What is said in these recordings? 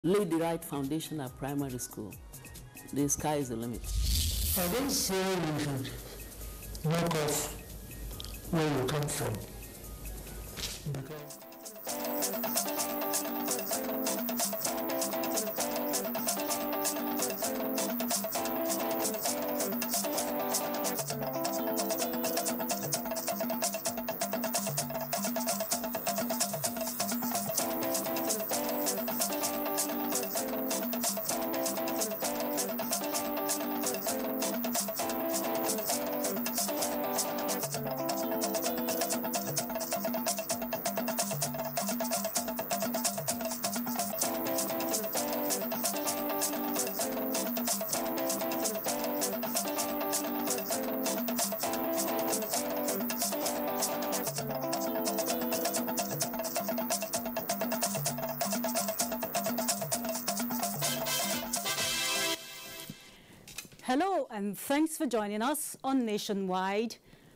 Lay the right foundation at primary school. The sky is the limit. I don't say you should knock off where you come from, because Hello and thanks for joining us on Nationwide,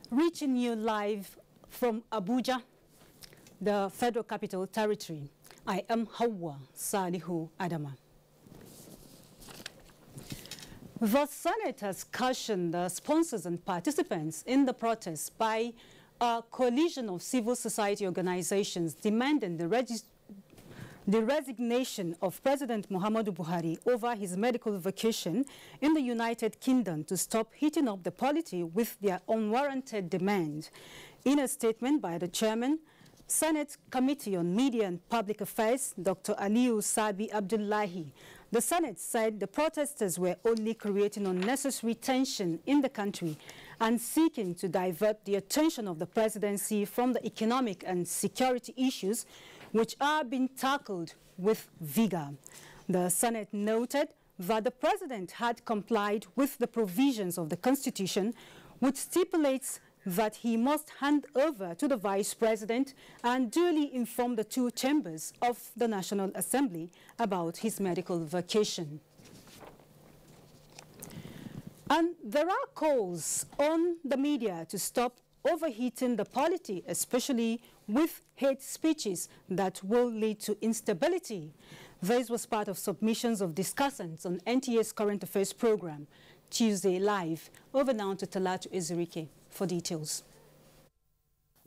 reaching you live from Abuja, the Federal Capital Territory. I am Hawa Salihu Adama. The Senate has cautioned the sponsors and participants in the protest by a coalition of civil society organizations demanding the resignation of President Muhammadu Buhari over his medical vacation in the United Kingdom to stop heating up the polity with their unwarranted demand. In a statement by the chairman, Senate Committee on Media and Public Affairs, Dr. Aliyu Sabi Abdullahi, the Senate said the protesters were only creating unnecessary tension in the country and seeking to divert the attention of the presidency from the economic and security issues which are being tackled with vigor. The Senate noted that the president had complied with the provisions of the Constitution, which stipulates that he must hand over to the vice president and duly inform the two chambers of the National Assembly about his medical vacation. And there are calls on the media to stop overheating the polity, especially with hate speeches that will lead to instability. This was part of submissions of discussants on NTA's Current Affairs program, Tuesday Live. Over now to Talatu Ezirike for details.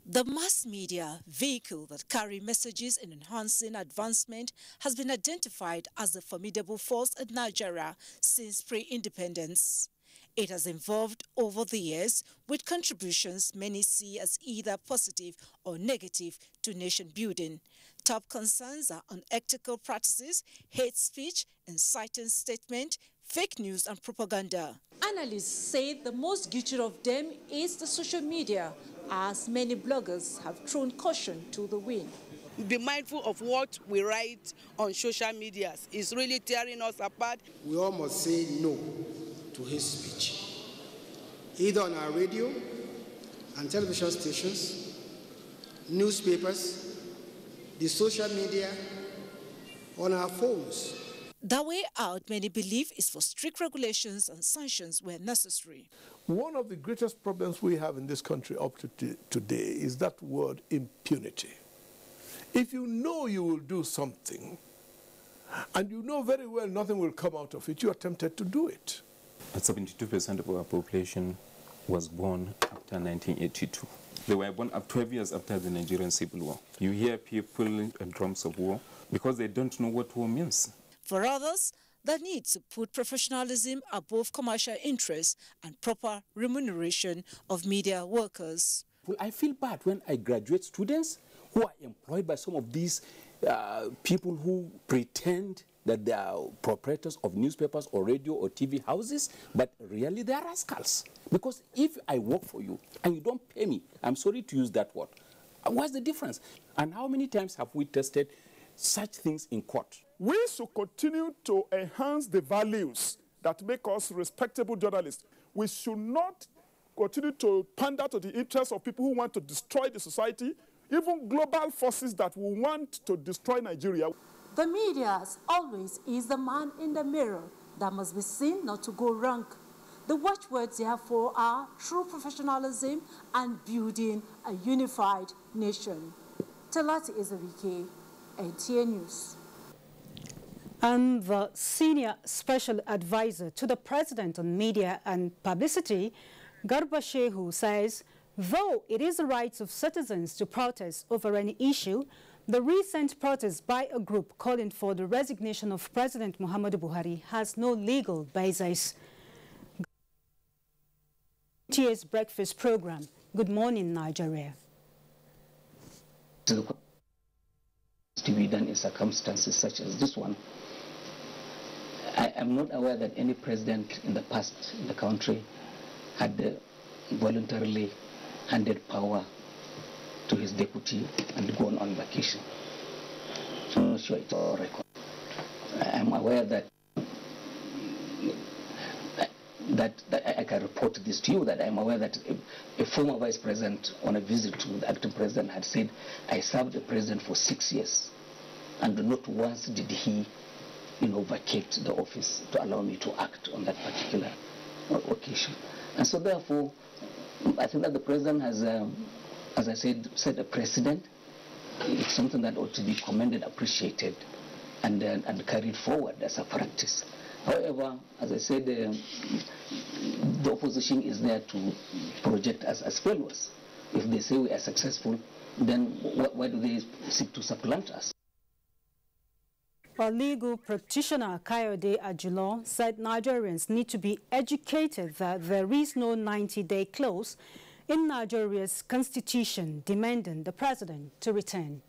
The mass media vehicle that carry messages in enhancing advancement has been identified as a formidable force in Nigeria since pre-independence. It has evolved over the years with contributions many see as either positive or negative to nation building. Top concerns are unethical practices, hate speech, inciting statement, fake news and propaganda. Analysts say the most guilty of them is the social media, as many bloggers have thrown caution to the wind. Be mindful of what we write on social media. It's really tearing us apart. We all must say no to hate speech, either on our radio and television stations, newspapers, the social media, on our phones. The way out, many believe, is for strict regulations and sanctions where necessary. One of the greatest problems we have in this country up to today is that word impunity. If you know you will do something, and you know very well nothing will come out of it, you are tempted to do it. 72% of our population was born after 1982. They were born up 12 years after the Nigerian Civil War. You hear people in drums of war because they don't know what war means. For others, the need to put professionalism above commercial interests and proper remuneration of media workers. Well, I feel bad when I graduate students who are employed by some of these people who pretend that they are proprietors of newspapers or radio or TV houses, but really they are rascals. Because if I work for you and you don't pay me, I'm sorry to use that word, what's the difference? And how many times have we tested such things in court? We should continue to enhance the values that make us respectable journalists. We should not continue to pander to the interests of people who want to destroy the society, even global forces that will want to destroy Nigeria. The media, as always, is the man in the mirror that must be seen not to go wrong. The watchwords, therefore, are true professionalism and building a unified nation. Talatu Ezirike, NTA News. And the senior special advisor to the president on media and publicity, Garba Shehu, says, though it is the rights of citizens to protest over any issue, the recent protest by a group calling for the resignation of President Muhammadu Buhari has no legal basis. TA's breakfast program. Good morning, Nigeria. To be done in circumstances such as this one, I am not aware that any president in the past in the country had voluntarily handed power to his deputy and gone on vacation. So I'm not sure it's all record. I am aware that I can report this to you, that I am aware that a former vice president on a visit to the acting president had said, I served the president for 6 years, and not once did he vacate the office to allow me to act on that particular occasion. And so therefore, I think that the president has, as I said, set a precedent. It's something that ought to be commended, appreciated, and carried forward as a practice. However, as I said, the opposition is there to project us as failures. If they say we are successful, then why do they seek to supplant us? A legal practitioner, Kayode Ajulo, said Nigerians need to be educated that there is no 90-day clause in Nigeria's constitution demanding the president to return.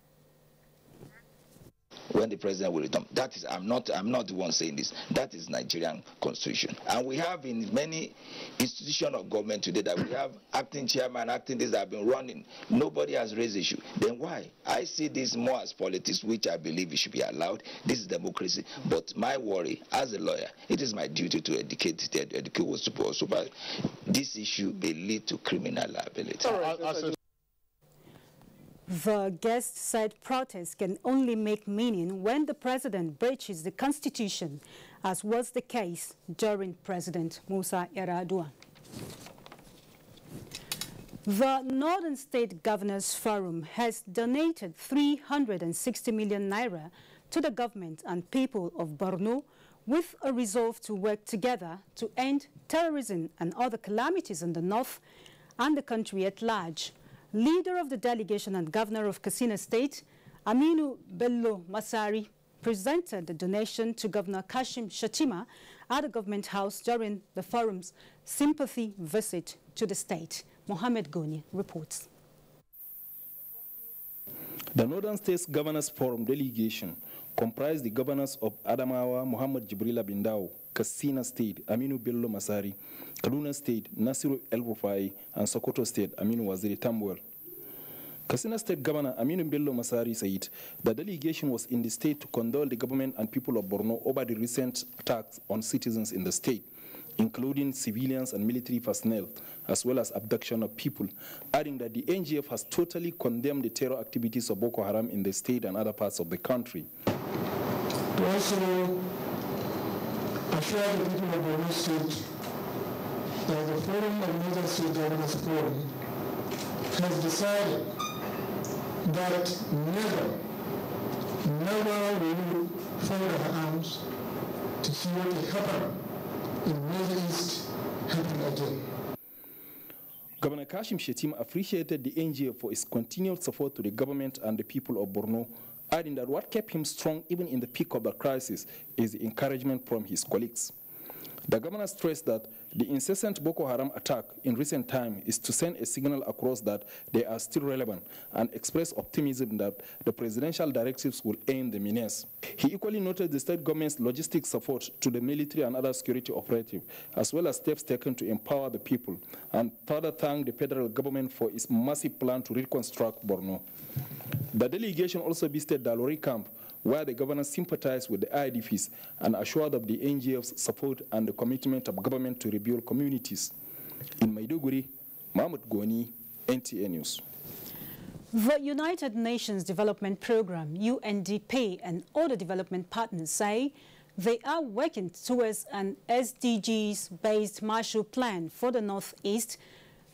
When the president will return, that is, I'm not the one saying this, that is Nigerian constitution. And we have in many institutions of government today that we have acting chairman, acting this that have been running. Nobody has raised the issue. Then why? I see this more as politics, which I believe it should be allowed. This is democracy. But my worry, as a lawyer, it is my duty to educate who this issue may lead to criminal liability. The guest said protests can only make meaning when the president breaches the constitution, as was the case during President Musa Yar'Adua. The Northern State Governors Forum has donated 360 million naira to the government and people of Borno with a resolve to work together to end terrorism and other calamities in the north and the country at large. Leader of the delegation and governor of Katsina State, Aminu Bello Masari, presented the donation to Governor Kashim Shettima at the government house during the forum's sympathy visit to the state. Mohammed Goni reports. The Northern States Governors Forum delegation comprised the governors of Adamawa, Muhammad Jibrila Bindao, Katsina State, Aminu Bello Masari, Kaduna State, Nasiru El Rufai, and Sokoto State, Aminu Waziri Tambuwal. Katsina State Governor Aminu Bello Masari said the delegation was in the state to condole the government and people of Borno over the recent attacks on citizens in the state, including civilians and military personnel, as well as abduction of people, adding that the NGF has totally condemned the terror activities of Boko Haram in the state and other parts of the country. To also assure the people of Borno State that the Forum of Northern State Governors Forum has decided that never will we fold our arms to see what will happen in North East happen again. Governor Kashim Shettima appreciated the NGO for its continued support to the government and the people of Borno, adding that what kept him strong even in the peak of the crisis is the encouragement from his colleagues. The governor stressed that the incessant Boko Haram attack in recent time is to send a signal across that they are still relevant and express optimism that the presidential directives will end the menace. He equally noted the state government's logistics support to the military and other security operatives, as well as steps taken to empower the people, and further thanked the federal government for its massive plan to reconstruct Borno. The delegation also visited Dalori camp, where the governor sympathized with the IDPs and assured of the NGO's support and the commitment of government to rebuild communities. In Maiduguri, Mahmoud Goni, NTA News. The United Nations Development Programme, UNDP, and other development partners say they are working towards an SDGs-based Marshall Plan for the Northeast,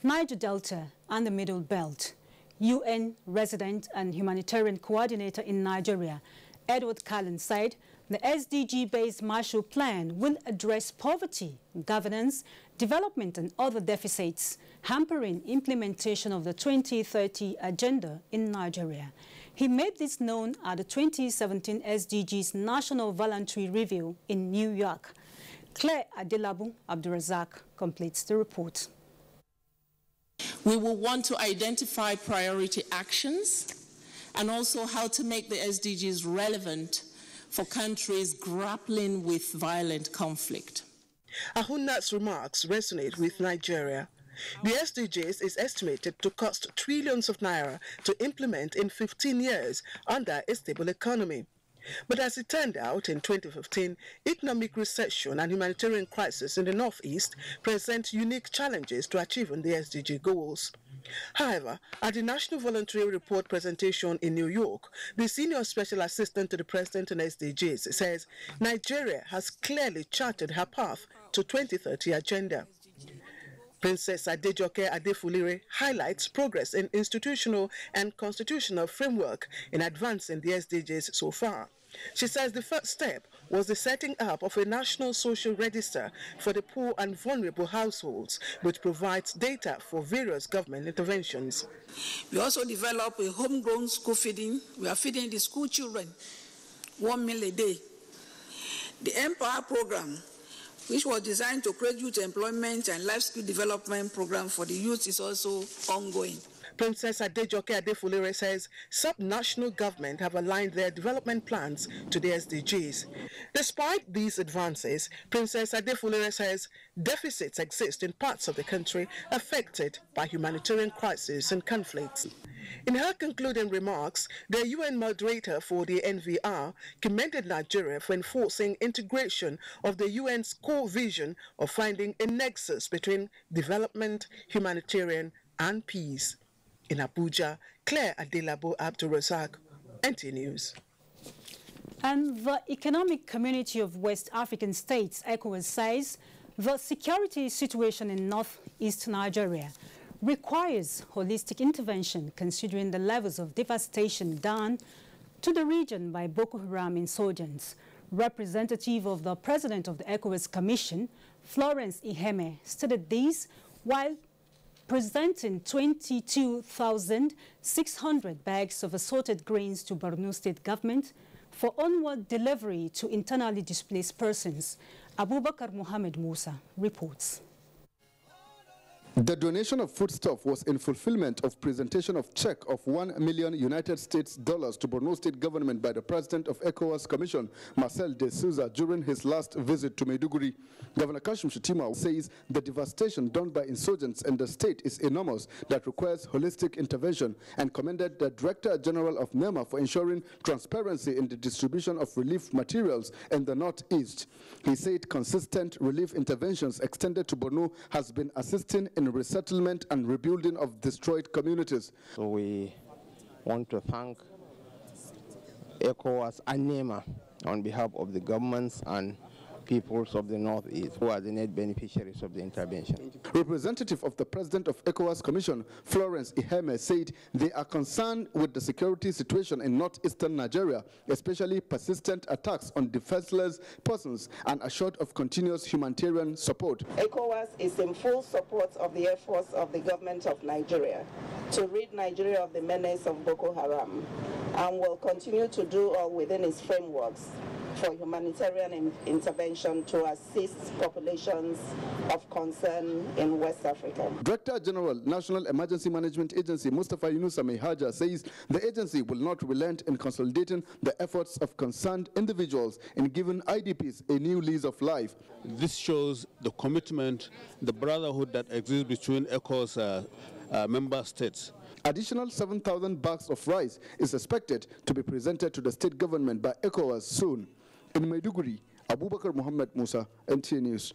Niger Delta, and the Middle Belt. UN resident and humanitarian coordinator in Nigeria, Edward Cullen, said The SDG-based Marshall Plan will address poverty, governance, development and other deficits, hampering implementation of the 2030 agenda in Nigeria. He made this known at the 2017 SDGs National Voluntary Review in New York. Claire Adelabu Abdurazak completes the report. We will want to identify priority actions and also how to make the SDGs relevant for countries grappling with violent conflict. Ahunat's remarks resonate with Nigeria. The SDGs is estimated to cost trillions of naira to implement in 15 years under a stable economy. But as it turned out in 2015, economic recession and humanitarian crisis in the Northeast present unique challenges to achieving the SDG goals. However, at the National Voluntary Report presentation in New York, the Senior Special Assistant to the President on SDGs says Nigeria has clearly charted her path to 2030 agenda. Princess Adejoke Adefulire highlights progress in institutional and constitutional framework in advancing the SDGs so far. She says the first step was the setting up of a national social register for the poor and vulnerable households, which provides data for various government interventions. We also developed a homegrown school feeding. We are feeding the school children 1 meal a day. The Empower program, which was designed to create youth employment and life skill development program for the youth, is also ongoing. Princess Adejoke Adefulire says sub-national government have aligned their development plans to the SDGs. Despite these advances, Princess Adefulire says deficits exist in parts of the country affected by humanitarian crises and conflicts. In her concluding remarks, the UN moderator for the NVR commended Nigeria for enforcing integration of the UN's core vision of finding a nexus between development, humanitarian, and peace. In Abuja, Claire Adelabo Abdurazak, NT News. And the Economic Community of West African States, ECOWAS, says the security situation in northeast Nigeria requires holistic intervention considering the levels of devastation done to the region by Boko Haram insurgents. Representative of the President of the ECOWAS Commission, Florence Iheme, stated this while presenting 22,600 bags of assorted grains to Borno State government for onward delivery to internally displaced persons. Abubakar Mohammed Musa reports. The donation of foodstuff was in fulfillment of presentation of check of $1 million United States dollars to Borno State government by the President of ECOWAS Commission, Marcel de Souza, during his last visit to Maiduguri. Governor Kashim Shettima says the devastation done by insurgents in the state is enormous that requires holistic intervention and commended the Director General of NEMA for ensuring transparency in the distribution of relief materials in the Northeast. He said consistent relief interventions extended to Borno has been assisting in resettlement and rebuilding of destroyed communities. So we want to thank ECOWAS and NEMA on behalf of the governments and peoples of the Northeast who are the net beneficiaries of the intervention. Representative of the President of ECOWAS Commission, Florence Iheme, said they are concerned with the security situation in northeastern Nigeria, especially persistent attacks on defenseless persons and assured of continuous humanitarian support. ECOWAS is in full support of the efforts of the government of Nigeria to rid Nigeria of the menace of Boko Haram and will continue to do all within its frameworks for humanitarian intervention to assist populations of concern in West Africa. Director General, National Emergency Management Agency, Mustafa Yunusa Mehaja, says the agency will not relent in consolidating the efforts of concerned individuals in giving IDPs a new lease of life. This shows the commitment, the brotherhood that exists between ECOWAS member states. Additional 7,000 bags of rice is expected to be presented to the state government by ECOWAS soon. In Maiduguri, Abubakar Mohammed Musa, NTA News.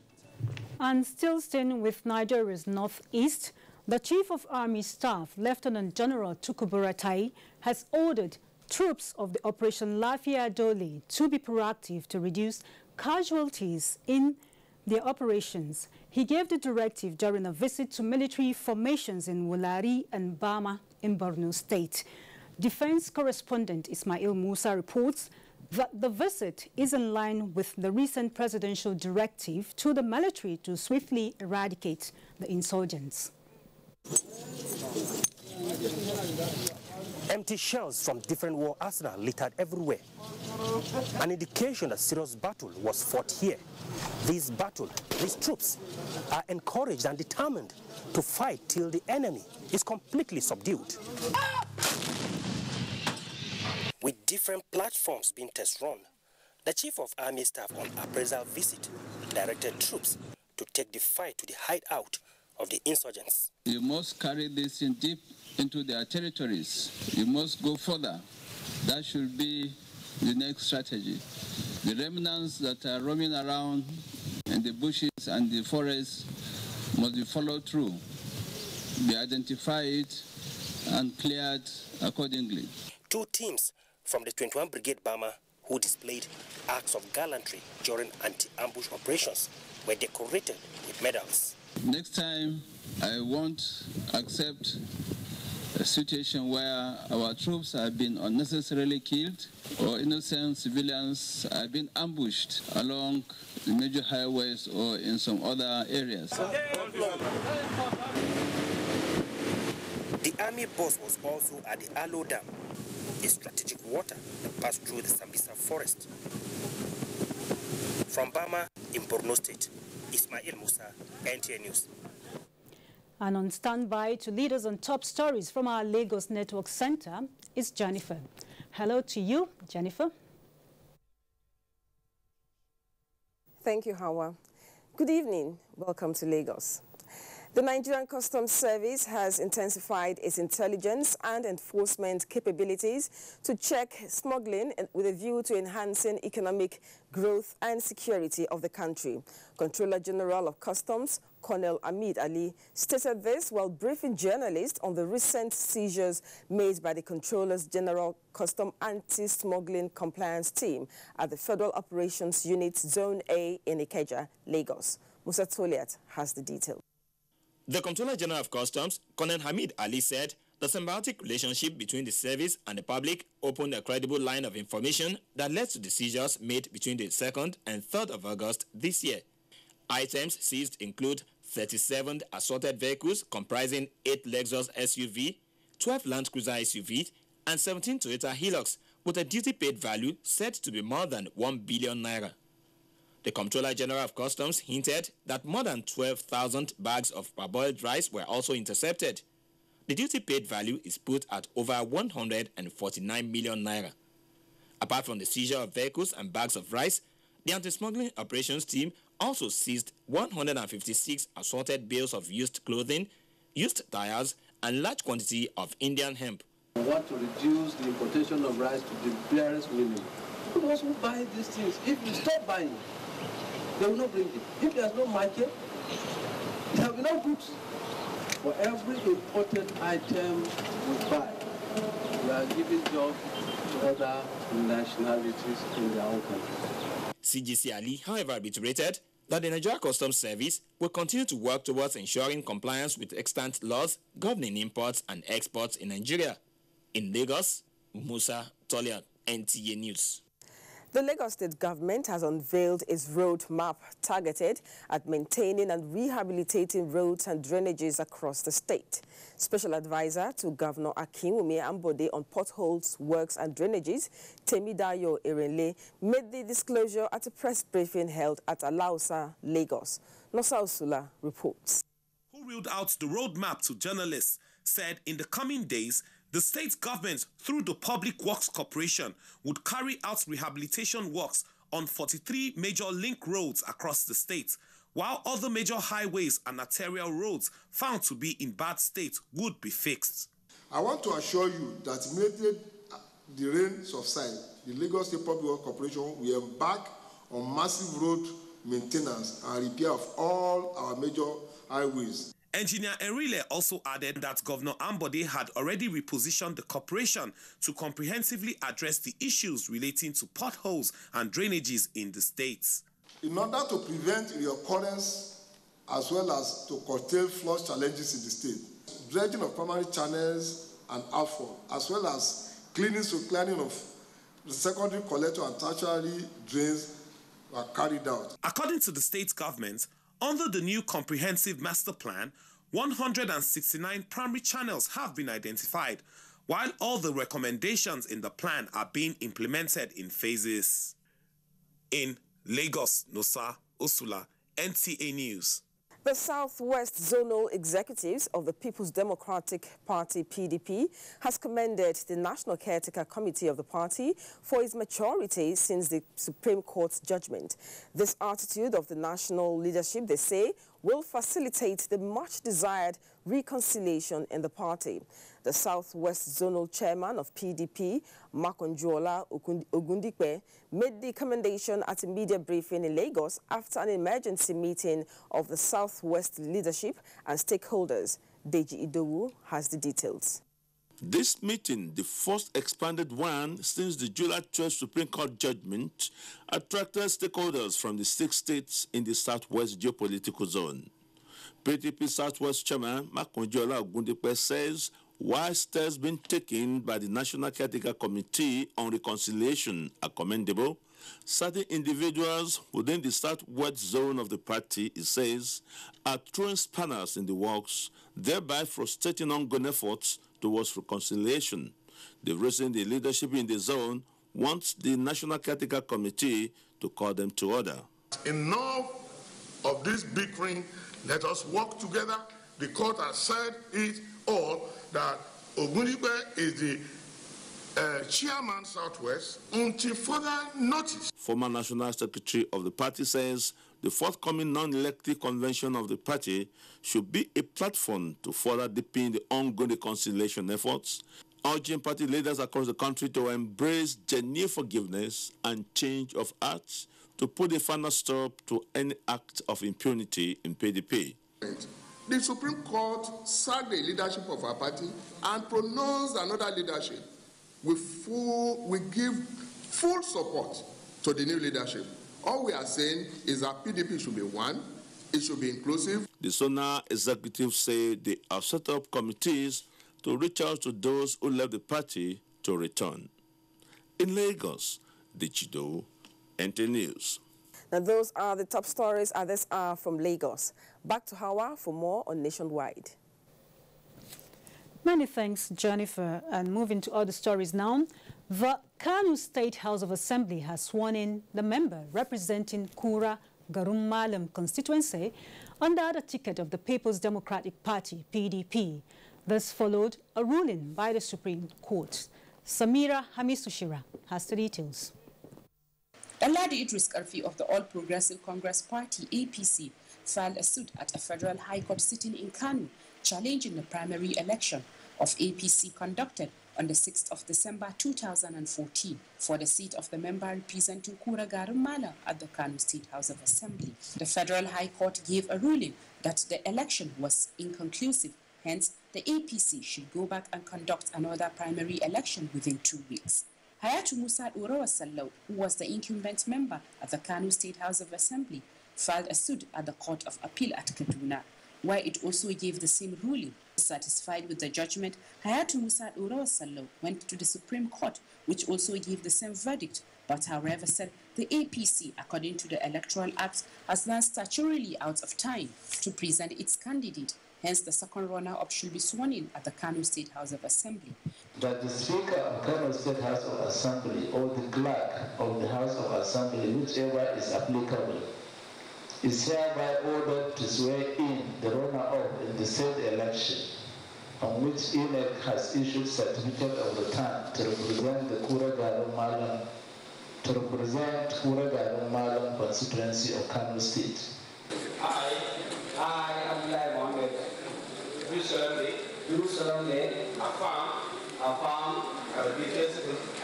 And still staying with Nigeria's northeast, the Chief of Army Staff, Lieutenant General Tukuburatai, has ordered troops of the Operation Lafia Dole to be proactive to reduce casualties in their operations. He gave the directive during a visit to military formations in Wulari and Bama in Borno State. Defense correspondent Ismail Musa reports The visit is in line with the recent presidential directive to the military to swiftly eradicate the insurgents. Empty shells from different war arsenals littered everywhere. An indication that serious battle was fought here. These troops are encouraged and determined to fight till the enemy is completely subdued. With different platforms being test run, the Chief of Army Staff on appraisal visit directed troops to take the fight to the hideout of the insurgents. You must carry this in deep into their territories. You must go further. That should be the next strategy. The remnants that are roaming around in the bushes and the forests must be followed through, be identified and cleared accordingly. 2 teams from the 21 Brigade Bama who displayed acts of gallantry during anti-ambush operations were decorated with medals. Next time, I won't accept a situation where our troops have been unnecessarily killed or innocent civilians have been ambushed along the major highways or in some other areas. The army base was also at the Alo Dam, a strategic water that passed through the Sambisa forest. From Bama in Borno State, Ismail Musa, NTA News. And on standby to lead us on top stories from our Lagos Network Center is Jennifer. Hello to you, Jennifer. Thank you, Hawa. Good evening. Welcome to Lagos. The Nigerian Customs Service has intensified its intelligence and enforcement capabilities to check smuggling with a view to enhancing economic growth and security of the country. Controller General of Customs, Colonel Hamid Ali, stated this while briefing journalists on the recent seizures made by the Controllers General Custom Anti-Smuggling Compliance Team at the Federal Operations Unit Zone A in Ikeja, Lagos. Musa Toliat has the details. The Comptroller General of Customs, Colonel Hamid Ali, said the symbiotic relationship between the service and the public opened a credible line of information that led to the seizures made between the 2nd and 3rd of August this year. Items seized include 37 assorted vehicles comprising 8 Lexus SUV, 12 Land Cruiser SUVs, and 17 Toyota Hilux with a duty-paid value said to be more than 1 billion naira. The Comptroller General of Customs hinted that more than 12,000 bags of parboiled rice were also intercepted. The duty-paid value is put at over 149 million naira. Apart from the seizure of vehicles and bags of rice, the anti-smuggling operations team also seized 156 assorted bales of used clothing, used tires, and large quantity of Indian hemp. We want to reduce the importation of rice to the barest minimum. Those who buy these things, if we stop buying, they will not bring it. If there's no market, there will be no goods. For every imported item we buy, we are giving jobs to other nationalities in their own country. CGC Ali, however, reiterated that the Nigerian Customs Service will continue to work towards ensuring compliance with extant laws governing imports and exports in Nigeria. In Lagos, Musa Toliat, NTA News. The Lagos State government has unveiled its road map targeted at maintaining and rehabilitating roads and drainages across the state. Special advisor to Governor Akinwumi Ambode on potholes, works and drainages, Temidayo Erenle, made the disclosure at a press briefing held at Alausa, Lagos. Nosa Usula reports. Who reeled out the roadmap to journalists said in the coming days, the state government, through the Public Works Corporation, would carry out rehabilitation works on 43 major link roads across the state, while other major highways and arterial roads found to be in bad state would be fixed. I want to assure you that immediately the rain subside, the Lagos State Public Works Corporation will embark on massive road maintenance and repair of all our major highways. Engineer Enrile also added that Governor Ambode had already repositioned the corporation to comprehensively address the issues relating to potholes and drainages in the states. In order to prevent reoccurrence as well as to curtail flood challenges in the state, dredging of primary channels and outfall, as well as cleaning of the secondary collector and tertiary drains were carried out. According to the state government, under the new comprehensive master plan, 169 primary channels have been identified, while all the recommendations in the plan are being implemented in phases. In Lagos, Nosa Osula, NTA News. The Southwest Zonal Executives of the People's Democratic Party, PDP, has commended the National Caretaker Committee of the party for its maturity since the Supreme Court's judgment. This attitude of the national leadership, they say, will facilitate the much-desired reconciliation in the party. The Southwest Zonal Chairman of PDP, Makonjola Ogundipe, made the commendation at a media briefing in Lagos after an emergency meeting of the Southwest leadership and stakeholders. Deji Idowu has the details. This meeting, the first expanded one since the July 12 Supreme Court judgment, attracted stakeholders from the 6 states in the Southwest geopolitical zone. PDP Southwest Chairman Makonjola Ogundipe says while steps being taken by the National Caretaker Committee on Reconciliation are commendable, certain individuals within the Southwest zone of the party, he says, are throwing spanners in the works, thereby frustrating ongoing efforts towards reconciliation. The reason the leadership in the zone wants the National Caretaker Committee to call them to order. Enough of this bickering. Let us work together. The court has said it all that Ogundipe is the chairman Southwest until further notice. Former National Secretary of the party says the forthcoming non-elective convention of the party should be a platform to further deepen the ongoing reconciliation efforts, urging party leaders across the country to embrace genuine forgiveness and change of hearts to put a final stop to any act of impunity in PDP. The Supreme Court sacked the leadership of our party and pronounced another leadership. We give full support to the new leadership. All we are saying is that PDP should be one, it should be inclusive. The zonal executives say they have set up committees to reach out to those who left the party to return. In Lagos, Dichido, NT News. Now those are the top stories at this hour from Lagos. Back to Hawa for more on Nationwide. Many thanks, Jennifer. And moving to other stories now, the Kano State House of Assembly has sworn in the member representing Kwara Garum Malam constituency under the ticket of the People's Democratic Party, PDP. This followed a ruling by the Supreme Court. Samira Hamisushira has the details. Aladi Idris Karfi of the All Progressive Congress Party, APC, filed a suit at a federal high court sitting in Kano, challenging the primary election of APC conducted on the 6th of December 2014 for the seat of the member representing Kwara Garum Malam at the Kano State House of Assembly. The federal high court gave a ruling that the election was inconclusive, hence the APC should go back and conduct another primary election within 2 weeks. Hayatu Musa Urawa Sallau, who was the incumbent member at the Kano State House of Assembly, filed a suit at the Court of Appeal at Kaduna, where it also gave the same ruling. Satisfied with the judgment, Hayatu Musa Urawa Sallau went to the Supreme Court, which also gave the same verdict, but however said the APC, according to the Electoral Act, has run statutorily out of time to present its candidate. Hence, the second runner-up should be sworn in at the Kano State House of Assembly. That the Speaker of Kano State House of Assembly or the Clerk of the House of Assembly, whichever is applicable, is hereby ordered to swear in the runner-up in the said election, on which INEC has issued certificate of return to represent the Kwara Garum Malam constituency of Kano State. I, Abdullah Mohammed, do solemnly affirm I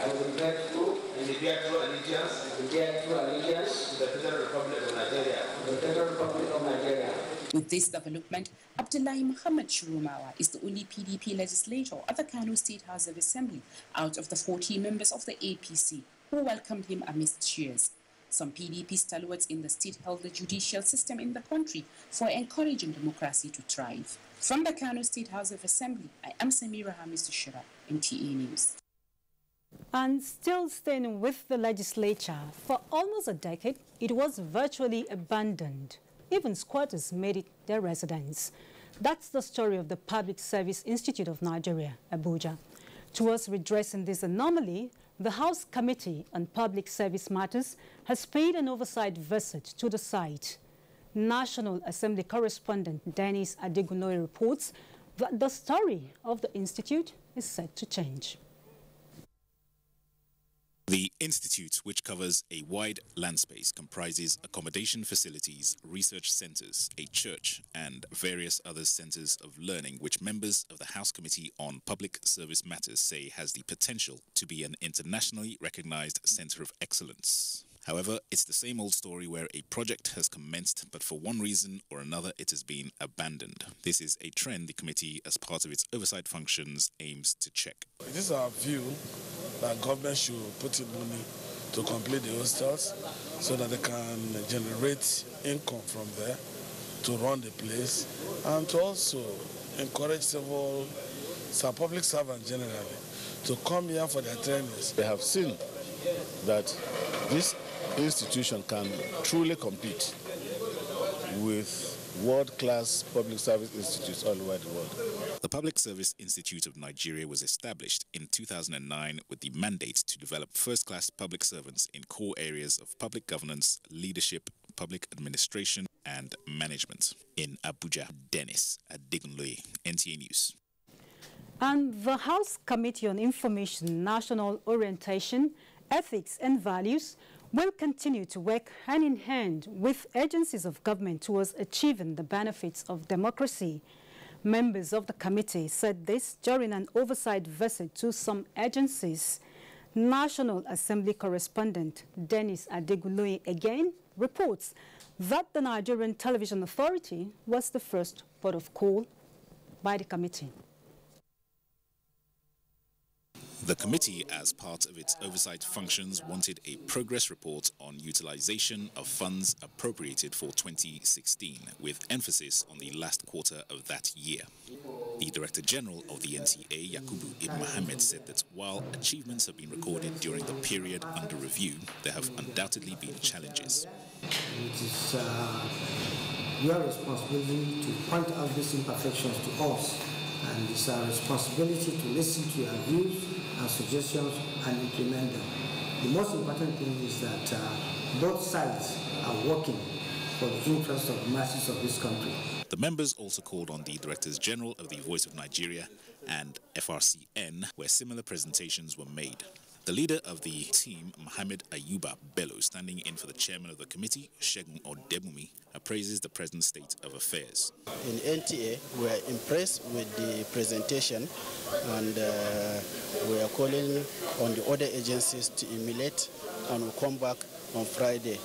will bear true allegiance to the Federal Republic of Nigeria. With this development, Abdullahi Muhammad Shurumawa is the only PDP legislator at the Kano State House of Assembly out of the 40 members of the APC who welcomed him amidst cheers. Some PDP stalwarts in the state held the judicial system in the country for encouraging democracy to thrive. From the Kano State House of Assembly, I am Samira Hamisushira, NTA News. And still staying with the legislature, for almost a decade, it was virtually abandoned. Even squatters made it their residence. That's the story of the Public Service Institute of Nigeria, Abuja. Towards redressing this anomaly, the House Committee on Public Service Matters has paid an oversight visit to the site. National Assembly correspondent Dennis Adegunloye reports that the story of the institute is set to change. The institute, which covers a wide land space, comprises accommodation facilities, research centers, a church, and various other centers of learning, which members of the House Committee on Public Service Matters say has the potential to be an internationally recognized center of excellence. However, it's the same old story where a project has commenced, but for one reason or another it has been abandoned. This is a trend the committee, as part of its oversight functions, aims to check. It is our view that government should put in money to complete the hostels so that they can generate income from there to run the place and to also encourage several public servants generally to come here for their trainings. They have seen that this institution can truly compete with world-class public service institutes all over the world. The Public Service Institute of Nigeria was established in 2009 with the mandate to develop first-class public servants in core areas of public governance, leadership, public administration, and management. In Abuja, Dennis Adegunloye, NTA News. And the House Committee on Information, National Orientation, Ethics and Values will continue to work hand in hand with agencies of government towards achieving the benefits of democracy. Members of the committee said this during an oversight visit to some agencies. National Assembly correspondent Dennis Adegunloye again reports that the Nigerian Television Authority was the first port of call by the committee. The committee, as part of its oversight functions, wanted a progress report on utilization of funds appropriated for 2016, with emphasis on the last quarter of that year. The Director General of the NTA, Yakubu Ibn Mohammed, said that while achievements have been recorded during the period under review, there have undoubtedly been challenges. It is your responsibility to point out these imperfections to us, and it's our responsibility to listen to your views and suggestions and implement them. The most important thing is that both sides are working for the interest of the masses of this country. The members also called on the Directors General of the Voice of Nigeria and FRCN, where similar presentations were made. The leader of the team, Mohammed Ayuba Bello, standing in for the chairman of the committee, Shegun Odebumi, appraises the present state of affairs. In NTA, we are impressed with the presentation, and we are calling on the other agencies to emulate, and we'll come back on Friday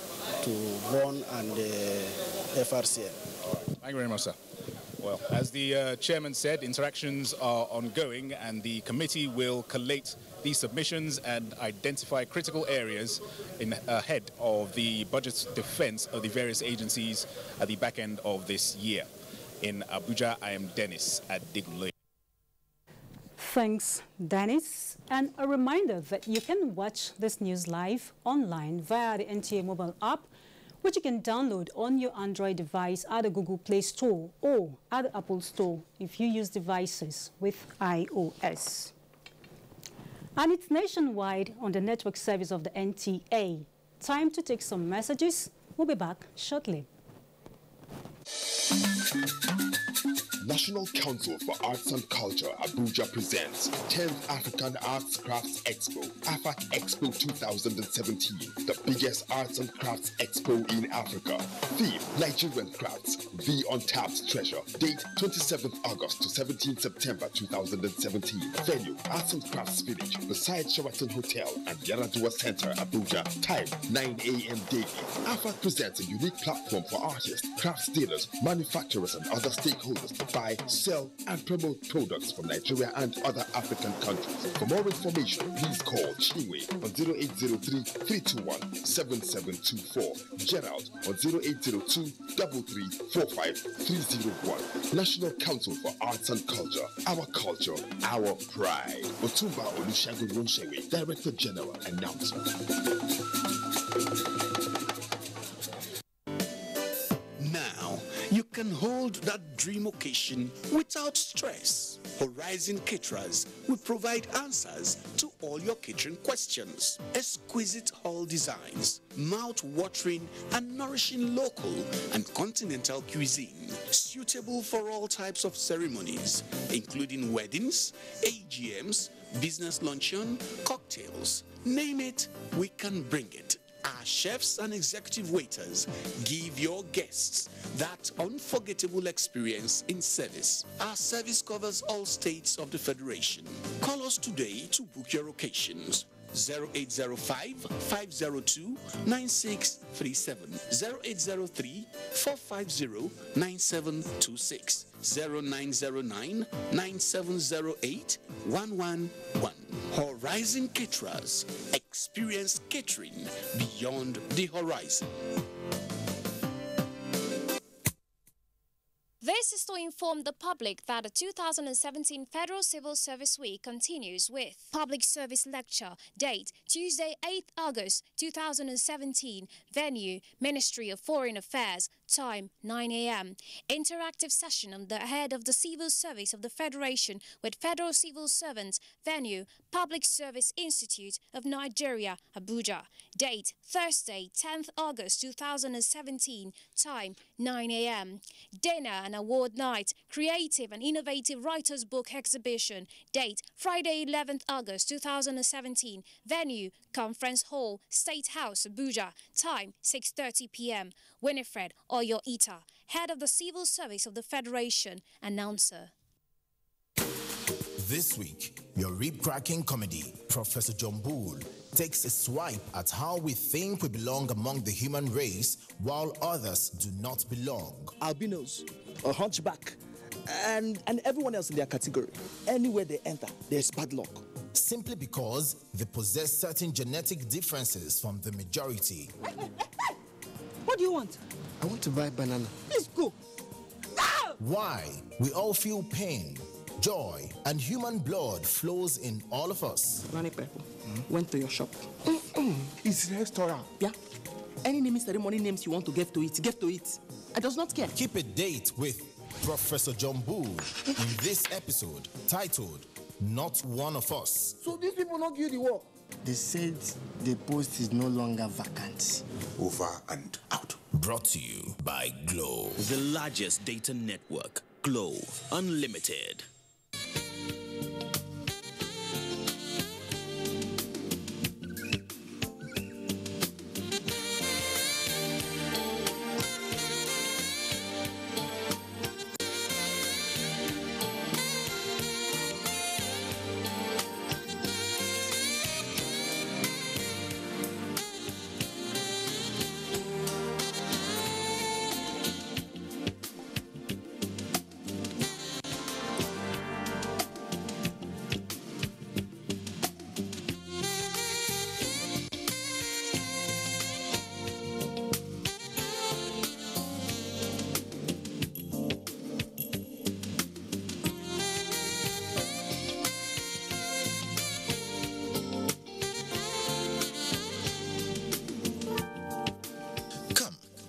to VON and FRCN. Thank you very much, sir. Well, as the chairman said, interactions are ongoing, and the committee will collate these submissions and identify critical areas ahead of the budget defense of the various agencies at the back end of this year. In Abuja, I am Dennis Adegunloye. Thanks, Dennis. And a reminder that you can watch this news live online via the NTA mobile app, which you can download on your Android device at the Google Play Store or at the Apple Store if you use devices with iOS. And it's nationwide on the network service of the NTA. Time to take some messages. We'll be back shortly. National Council for Arts and Culture, Abuja presents 10th African Arts Crafts Expo, AFAC Expo 2017, the biggest arts and crafts expo in Africa. Theme, Nigerian crafts, the untapped treasure. Date, 27th August to 17th September 2017. Venue, Arts and Crafts Village, beside Sheraton Hotel and Yaradua Center, Abuja. Time, 9 a.m. daily. AFAC presents a unique platform for artists, crafts dealers, manufacturers, manufacturers and other stakeholders to buy, sell, and promote products from Nigeria and other African countries. For more information, please call Chinwe on 0803-321-7724, Gerald on 0802-3345-301. National Council for Arts and Culture, our culture, our pride. Otumba Olusegun Wonshewe, Director General, Announcer. Now, you can hold that dream occasion without stress. Horizon Caterers will provide answers to all your catering questions. Exquisite hall designs, mouth-watering and nourishing local and continental cuisine, suitable for all types of ceremonies, including weddings, AGMs, business luncheon, cocktails. Name it, we can bring it. Our chefs and executive waiters give your guests that unforgettable experience in service. Our service covers all states of the Federation. Call us today to book your occasions. 0805-502-9637, 0803-450-9726, 0909-9708-111. Horizon Caterers. Experience catering beyond the horizon. This is to inform the public that the 2017 Federal Civil Service Week continues with Public Service Lecture, date Tuesday 8th August 2017, venue Ministry of Foreign Affairs, time 9 a.m. Interactive session on the head of the Civil Service of the Federation with Federal Civil Servants, venue Public Service Institute of Nigeria, Abuja, date Thursday 10th August 2017, time 9 a.m. Dinner and award night, creative and innovative writers book exhibition, date Friday 11th August 2017, venue Conference Hall, State House, Abuja, time 6:30 p.m. Winifred Oyo-Ita, head of the Civil Service of the Federation, announcer. This week, your rib-cracking comedy, Professor John Bull, takes a swipe at how we think we belong among the human race while others do not belong. Albinos, a hunchback, and everyone else in their category. Anywhere they enter, there's bad luck. Simply because they possess certain genetic differences from the majority. What do you want? I want to buy banana. Please go. Why we all feel pain, joy, and human blood flows in all of us. Granny Pepper went to your shop. It's a restaurant. Yeah. Any naming ceremony names you want to give to it, give to it. I does not care. Keep a date with Professor John Bull in this episode titled Not One of Us. So these people not give the work. They said the post is no longer vacant. Over and out. Brought to you by Glow. The largest data network. Glow Unlimited.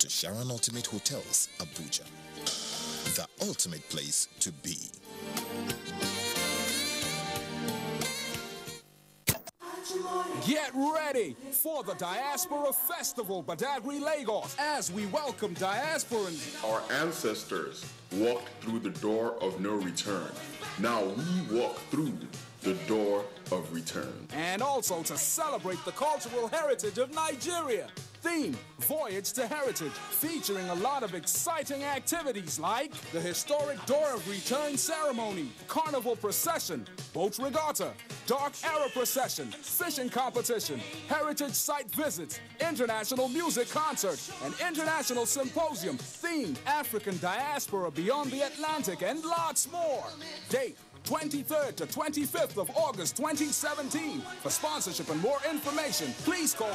Sharon Ultimate Hotels, Abuja. The ultimate place to be. Get ready for the Diaspora Festival, Badagry, Lagos, as we welcome diasporans. Our ancestors walked through the door of no return. Now we walk through the door of return. And also to celebrate the cultural heritage of Nigeria. Theme, Voyage to Heritage, featuring a lot of exciting activities like the historic Door of Return ceremony, carnival procession, boat regatta, dark era procession, fishing competition, heritage site visits, international music concert, an international symposium themed African diaspora beyond the Atlantic, and lots more. Date, 23rd to 25th of August 2017. For sponsorship and more information, please call.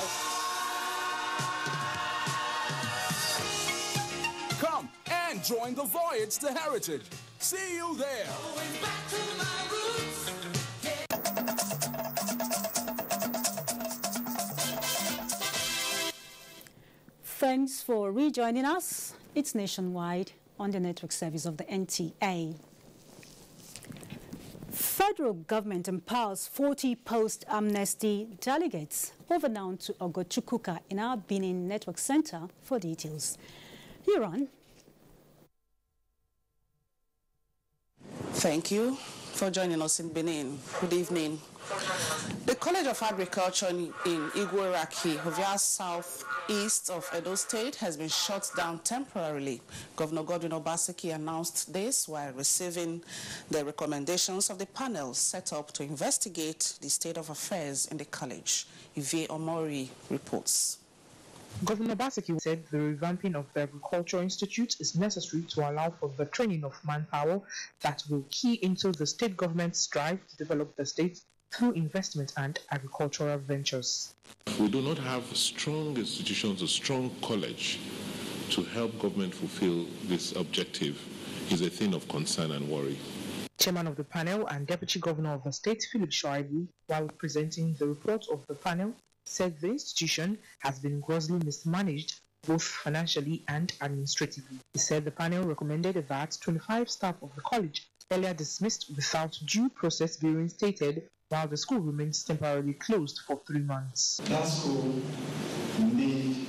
Come and join the Voyage to Heritage. See you there. Thanks for rejoining us. It's nationwide on the network service of the NTA. Federal government empowers 40 post-amnesty delegates. Over now to Ogochukwuka in our Benin Network Center for details. You're on. Thank you for joining us in Benin. Good evening. The College of Agriculture in Igwe-Raki, Hovia southeast of Edo State, has been shut down temporarily. Governor Godwin Obaseki announced this while receiving the recommendations of the panel set up to investigate the state of affairs in the college. Ivie Omori reports. Governor Obaseki said the revamping of the Agriculture Institute is necessary to allow for the training of manpower that will key into the state government's drive to develop the state through investment and agricultural ventures. We do not have strong institutions, a strong college to help government fulfill this objective is a thing of concern and worry. Chairman of the panel and Deputy Governor of the state, Philip Shoaibu, while presenting the report of the panel, said the institution has been grossly mismanaged both financially and administratively. He said the panel recommended that 25 staff of the college earlier dismissed without due process be reinstated while the school remains temporarily closed for 3 months. That school needs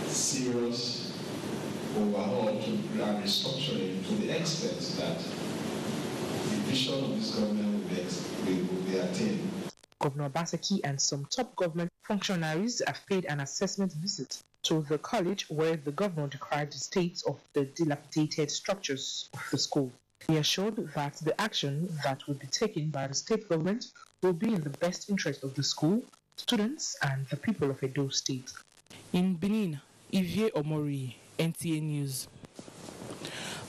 serious overhaul and restructuring to the extent that the vision of this government will be attained. Governor Obaseki and some top government functionaries have paid an assessment visit to the college where the governor decried the state of the dilapidated structures of the school. He assured that the action that will be taken by the state government will be in the best interest of the school, students, and the people of Edo State. In Benin, Ivie Omori, NTA News.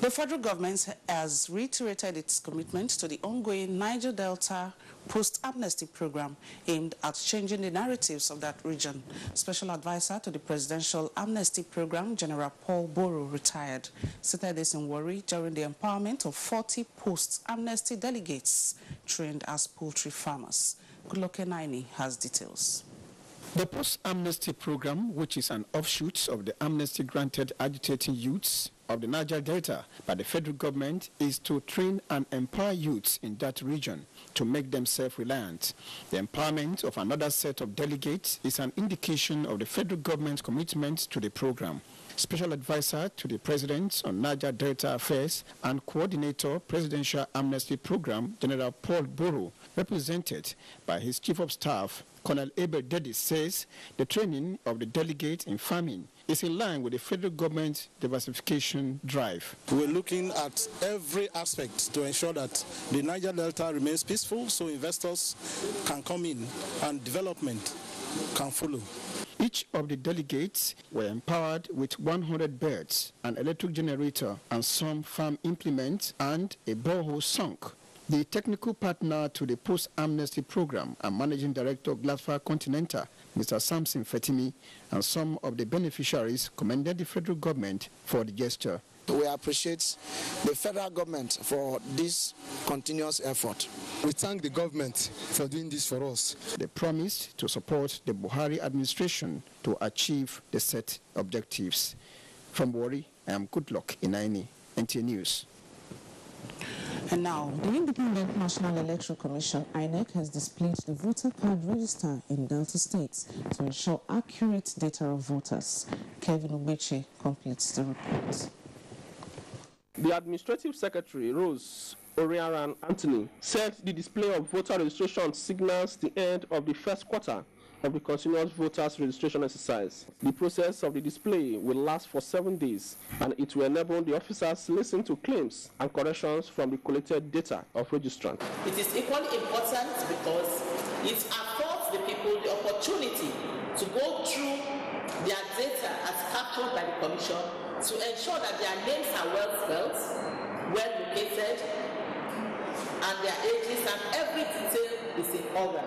The federal government has reiterated its commitment to the ongoing Niger Delta post-amnesty program aimed at changing the narratives of that region. Special advisor to the presidential amnesty program, General Paul Boro, retired, stated this in Warri during the empowerment of 40 post-amnesty delegates trained as poultry farmers. Goodluck Naini has details. The Post-amnesty program, which is an offshoot of the amnesty granted agitating youths of the Niger Delta by the federal government, is to train and empower youths in that region to make them self-reliant. The empowerment of another set of delegates is an indication of the federal government's commitment to the program. Special Advisor to the President on Niger Delta Affairs and Coordinator Presidential Amnesty Program, General Paul Boro, represented by his Chief of Staff, Colonel Abel Dedis, says the training of the delegate in farming is in line with the federal government's diversification drive. We're looking at every aspect to ensure that the Niger Delta remains peaceful so investors can come in and development can follow. Each of the delegates were empowered with 100 birds, an electric generator, and some farm implements, and a borehole sunk. The technical partner to the post-amnesty program and managing director of Glassfire Continental, Mr. Samson Fetimi, and some of the beneficiaries commended the federal government for the gesture. We appreciate the federal government for this continuous effort. We thank the government for doing this for us. They promised to support the Buhari administration to achieve the set objectives. From Warri, I am Goodluck Inaini, NTA News. And now, the Independent National Electoral Commission, INEC, has displayed the voter card register in Delta States to ensure accurate data of voters. Kevin Ubeche completes the report. The Administrative Secretary, Rose Oriaran Anthony, said the display of voter registration signals the end of the first quarter of the continuous voters registration exercise. The process of the display will last for 7 days, and it will enable the officers to listen to claims and corrections from the collected data of registrants. It is equally important because it affords the people the opportunity to go through their data as captured by the Commission to ensure that their names are well spelled, well located, and their ages and every detail is in order.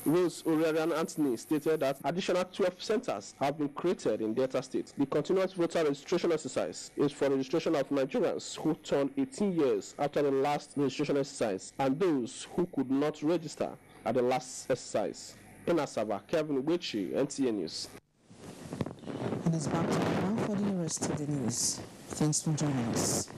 Rose Oriarian Anthony stated that additional 12 centers have been created in Delta State. The continuous voter registration exercise is for registration of Nigerians who turned 18 years after the last registration exercise and those who could not register at the last exercise. In Nasarawa, Kevin Wechi, NTA News. And it's back to now for the rest of the news. Thanks for joining us.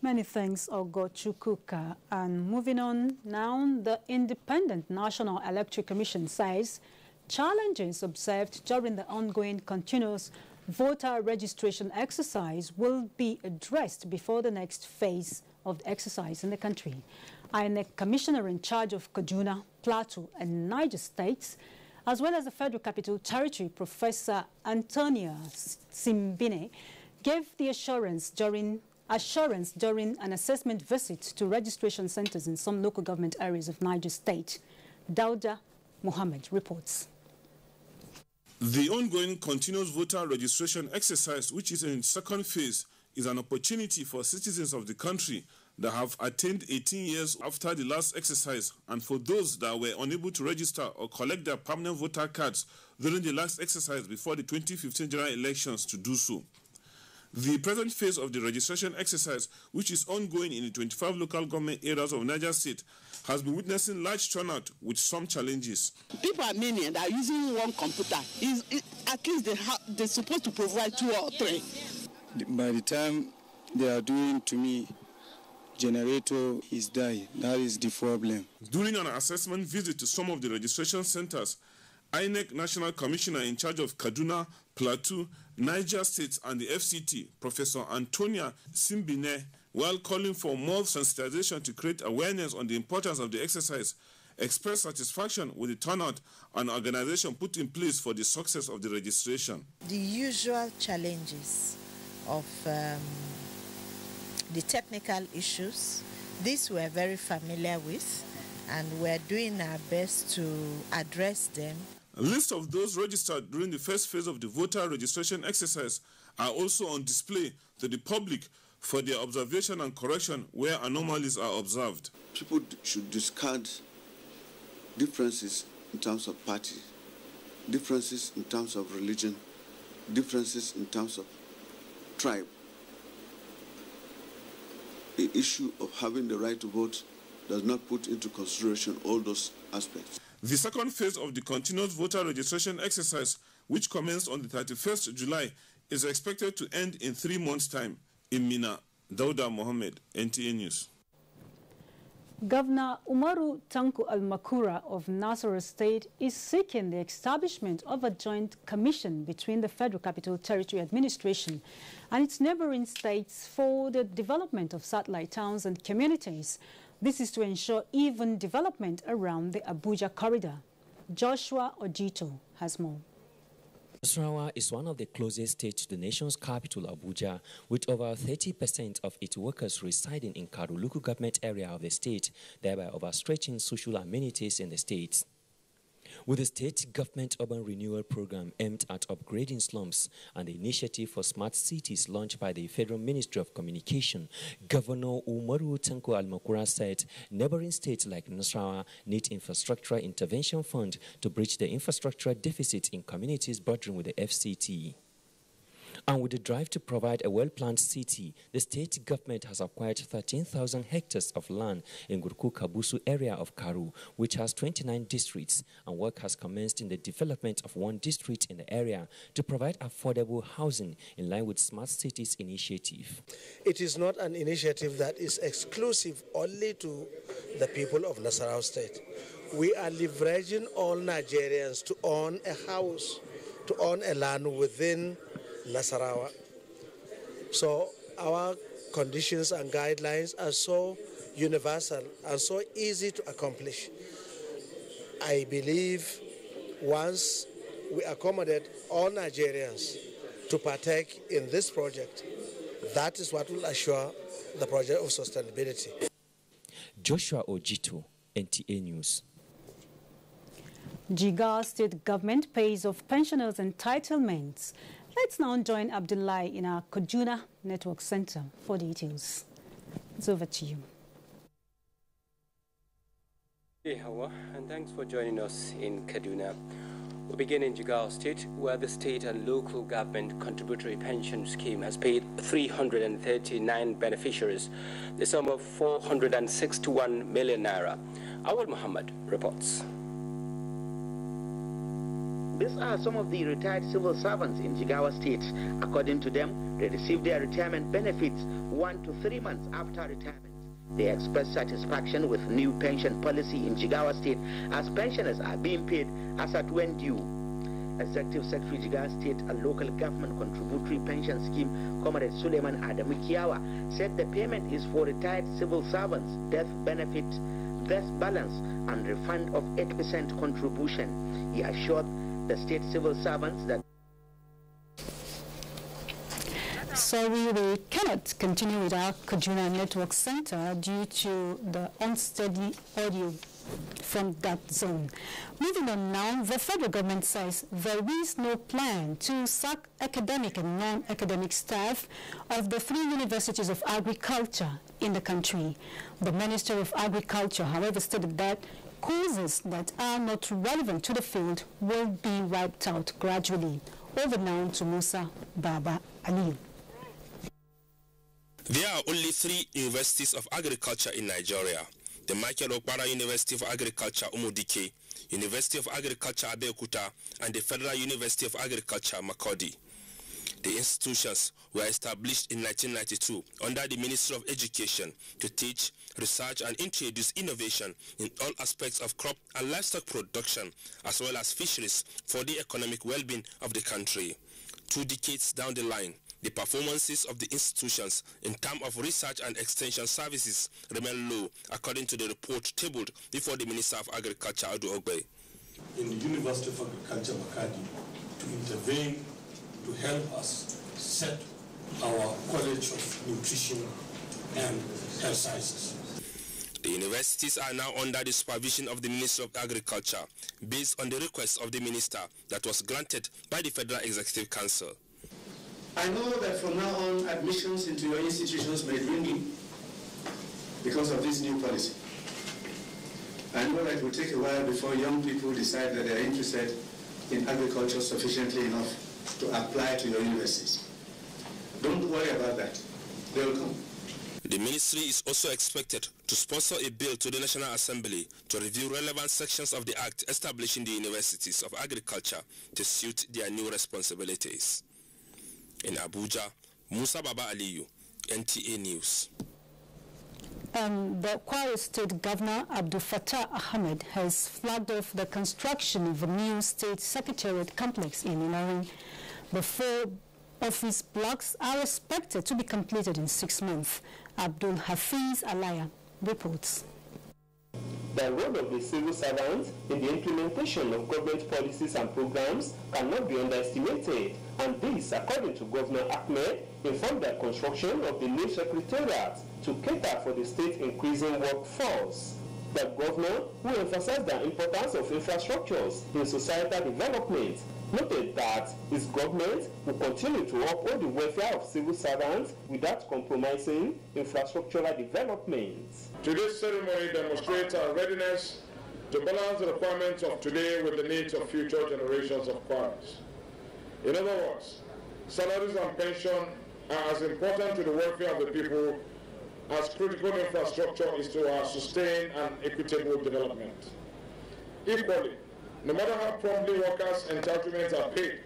Many thanks, Ogochukuka. And moving on now, the Independent National Electoral Commission says challenges observed during the ongoing continuous voter registration exercise will be addressed before the next phase of the exercise in the country. INEC Commissioner in charge of Kaduna, Plateau, and Niger states, as well as the Federal Capital Territory, Professor Antonia Simbine, gave the assurance during an assessment visit to registration centers in some local government areas of Niger State. Dauda Mohammed reports. The ongoing continuous voter registration exercise, which is in its second phase, is an opportunity for citizens of the country that have attained 18 years after the last exercise, and for those that were unable to register or collect their permanent voter cards during the last exercise before the 2015 general elections to do so. The present phase of the registration exercise, which is ongoing in the 25 local government areas of Niger State, has been witnessing large turnout with some challenges. People are many and are using one computer. At least they're supposed to provide 2 or 3. By the time they are doing to me, generator is dying. That is the problem. During an assessment visit to some of the registration centers, INEC National Commissioner in charge of Kaduna, Plateau, Niger State and the FCT, Professor Antonia Simbine, while calling for more sensitization to create awareness on the importance of the exercise, expressed satisfaction with the turnout and organization put in place for the success of the registration. The usual challenges of the technical issues, these we're very familiar with, and we're doing our best to address them. A list of those registered during the first phase of the voter registration exercise are also on display to the public for their observation and correction where anomalies are observed. People should discard differences in terms of party, differences in terms of religion, differences in terms of tribe. The issue of having the right to vote does not put into consideration all those aspects. The second phase of the continuous voter registration exercise, which commenced on the 31st July, is expected to end in 3 months' time. In Mina, Dauda Mohammed, NTA News. Governor Umaru Tanko Al-Makura of Nasarawa State is seeking the establishment of a joint commission between the Federal Capital Territory Administration and its neighboring states for the development of satellite towns and communities. This is to ensure even development around the Abuja corridor. Joshua Ojito has more. Nasarawa is one of the closest states to the nation's capital, Abuja, with over 30% of its workers residing in Kano local government area of the state, thereby overstretching social amenities in the state. With the state government urban renewal program aimed at upgrading slums and the initiative for smart cities launched by the Federal Ministry of Communication, Governor Umaru Tanko Al-Makura said neighboring states like Nasarawa need infrastructure intervention fund to bridge the infrastructure deficit in communities bordering with the FCT. And with the drive to provide a well-planned city, the state government has acquired 13,000 hectares of land in Gurku-Kabusu area of Karu, which has 29 districts, and work has commenced in the development of one district in the area to provide affordable housing in line with Smart Cities initiative. It is not an initiative that is exclusive only to the people of Nasarawa State. We are leveraging all Nigerians to own a house, to own a land within Nasarawa. So our conditions and guidelines are so universal and so easy to accomplish. I believe once we accommodate all Nigerians to partake in this project, that is what will assure the project of sustainability. Joshua Ojito, NTA News. Jigawa state government pays off pensioners' entitlements. Let's now join Abdullahi in our Kaduna Network Center for details. It's over to you. Hey, Hawa, and thanks for joining us in Kaduna. We begin in Jigawa State, where the state and local government contributory pension scheme has paid 339 beneficiaries the sum of 461 million naira. Awal Muhammad reports. These are some of the retired civil servants in Jigawa State. According to them, they received their retirement benefits 1 to 3 months after retirement. They express satisfaction with new pension policy in Jigawa State as pensioners are being paid as at when due. Executive Secretary Jigawa State and Local Government Contributory Pension Scheme, Comrade Suleiman Adamu Kiawa, said the payment is for retired civil servants, death benefit, death balance, and refund of 8% contribution. He assured the state civil servants that Sorry, we cannot continue with our Kaduna Network Center due to the unsteady audio from that zone. Moving on now, the federal government says there is no plan to sack academic and non-academic staff of the 3 universities of agriculture in the country. The Minister of Agriculture, however, stated that courses that are not relevant to the field will be wiped out gradually. Over now to Musa Baba Ali. There are only 3 universities of agriculture in Nigeria: the Michael Okpara University of Agriculture, Umudike, University of Agriculture, Abeokuta, and the Federal University of Agriculture, Makurdi. The institutions were established in 1992 under the Ministry of Education to teach, research, and introduce innovation in all aspects of crop and livestock production, as well as fisheries, for the economic well-being of the country. 2 decades down the line, the performances of the institutions in terms of research and extension services remain low, according to the report tabled before the Minister of Agriculture, Adu Ogbe. In the University of Agriculture, Makadi, to intervene to help us set our College of Nutrition and Health Sciences. The universities are now under the supervision of the Ministry of Agriculture, based on the request of the Minister that was granted by the Federal Executive Council. I know that from now on, admissions into your institutions may dwindle because of this new policy. I know that it will take a while before young people decide that they are interested in agriculture sufficiently enough to apply to your universities. Don't worry about that. They will come. The ministry is also expected to sponsor a bill to the National Assembly to review relevant sections of the Act establishing the universities of agriculture to suit their new responsibilities. In Abuja, Musa Baba Aliyu, NTA News. The Kwara State Governor Abdul Fattah Ahmed has flagged off the construction of a new state secretariat complex in Ilorin. The 4 office blocks are expected to be completed in 6 months. Abdul Hafiz Alaya reports. The role of the civil servant in the implementation of government policies and programs cannot be underestimated, and this, according to Governor Ahmed, informed the construction of the new secretariat to cater for the state's increasing workforce. The governor, who emphasized the importance of infrastructures in societal development, noted that his government will continue to uphold the welfare of civil servants without compromising infrastructural development. Today's ceremony demonstrates our readiness to balance the requirements of today with the needs of future generations of Kwaras. In other words, salaries and pension are as important to the welfare of the people as critical infrastructure is to our sustained and equitable development. Equally, no matter how promptly workers' entitlements are paid,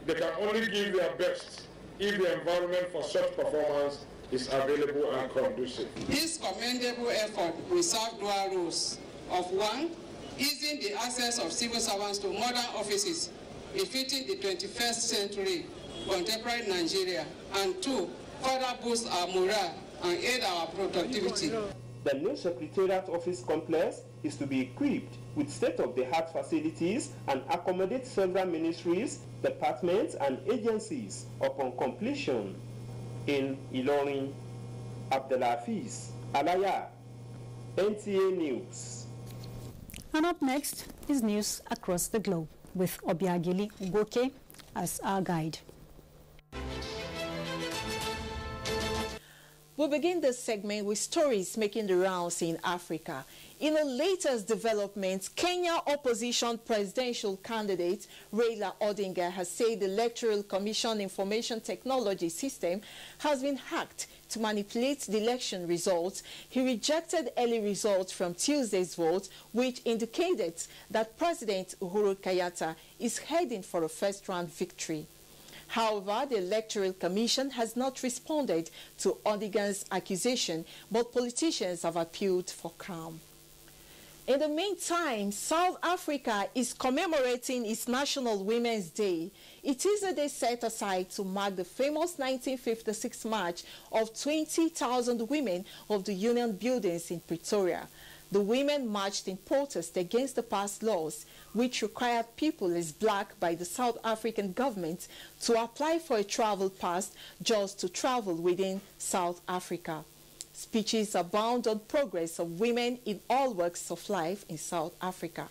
they can only give their best if the environment for such performance is available and conducive. This commendable effort will serve dual roles of 1, easing the access of civil servants to modern offices befitting the 21st century contemporary Nigeria, and 2, further boost our morale and aid our productivity. The new Secretariat Office complex is to be equipped with state-of-the-art facilities and accommodate several ministries, departments, and agencies upon completion. In Ilorin, Abdelafiz Alaya, NTA News. And up next is news across the globe with Obiageli Ugoke as our guide. We'll begin this segment with stories making the rounds in Africa. In the latest developments, Kenya opposition presidential candidate Raila Odinga has said the Electoral Commission information technology system has been hacked to manipulate the election results. He rejected early results from Tuesday's vote, which indicated that President Uhuru Kenyatta is heading for a first-round victory. However, the Electoral Commission has not responded to Odinga's accusation, but politicians have appealed for calm. In the meantime, South Africa is commemorating its National Women's Day. It is a day set aside to mark the famous 1956 march of 20,000 women of the Union buildings in Pretoria. The women marched in protest against the past laws, which required people as black by the South African government to apply for a travel pass just to travel within South Africa. Speeches abound on progress of women in all walks of life in South Africa.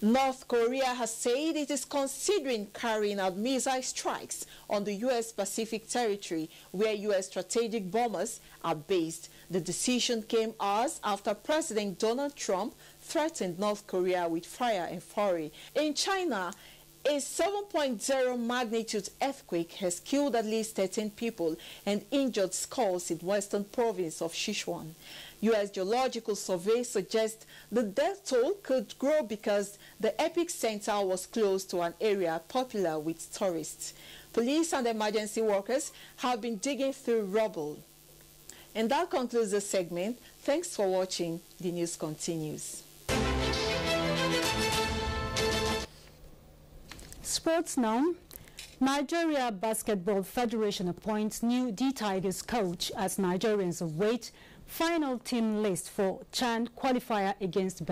North Korea has said it is considering carrying out missile strikes on the U.S. Pacific territory where U.S. strategic bombers are based. The decision came hours after President Donald Trump threatened North Korea with fire and fury. In China, a 7.0 magnitude earthquake has killed at least 13 people and injured scores in western province of Sichuan. U.S. Geological Survey suggests the death toll could grow because the epicenter was close to an area popular with tourists. Police and emergency workers have been digging through rubble. And that concludes the segment. Thanks for watching. The news continues. Sports now. Nigeria Basketball Federation appoints new D-Tigers coach as Nigerians await final team list for CHAN qualifier against